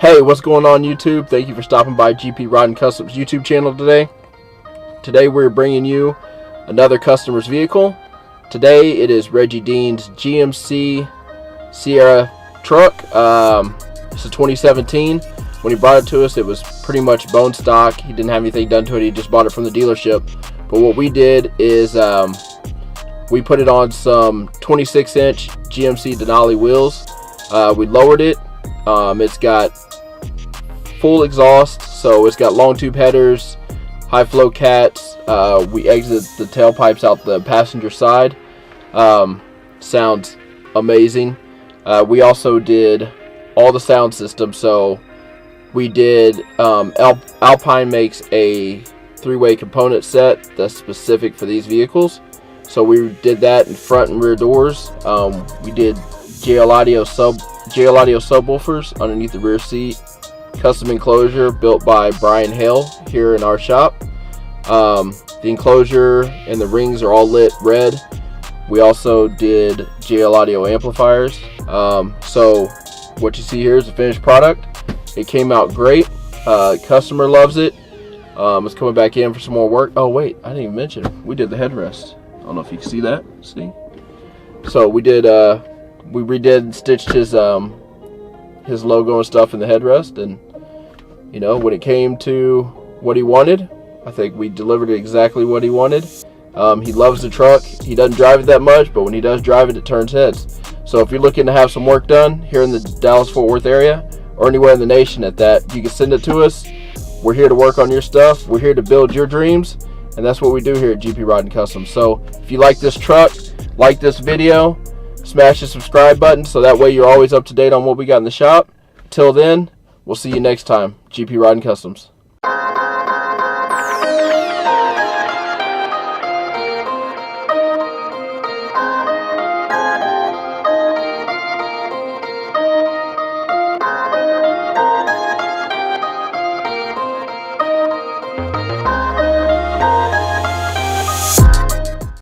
Hey, what's going on YouTube? Thank you for stopping by GP Rod and Customs YouTube channel today. Today we're bringing you another customer's vehicle. Today it is Reggie Dean's GMC Sierra Truck. It's a 2017. When he brought it to us, it was pretty much bone stock. He didn't have anything done to it. He just bought it from the dealership. But what we did is we put it on some 26-inch GMC Denali wheels. We lowered it. It's got full exhaust, so it's got long tube headers, high flow cats. We exit the tailpipes out the passenger side. Sounds amazing. We also did all the sound system. So we did Alpine makes a 3-way component set that's specific for these vehicles. So we did that in front and rear doors. We did JL audio subwoofers underneath the rear seat. Custom enclosure built by Brian Hale here in our shop. The enclosure and the rings are all lit red. We also did JL audio amplifiers. So what you see here is the finished product. It came out great. Customer loves it. It's coming back in for some more work. Oh wait, I didn't even mention we did the headrest. I don't know if you can see that. See? So we did we redid and stitched his logo and stuff in the headrest, and you know, when it came to what he wanted, I think we delivered exactly what he wanted. He loves the truck. He doesn't drive it that much, but when he does drive it, it turns heads. So if you're looking to have some work done here in the Dallas-Fort Worth area or anywhere in the nation at that, you can send it to us. We're here to work on your stuff. We're here to build your dreams, and that's what we do here at GP Rod and Customs. So if you like this truck, like this video, smash the subscribe button so that way you're always up to date on what we got in the shop. Till then, we'll see you next time. GP Rod and Customs.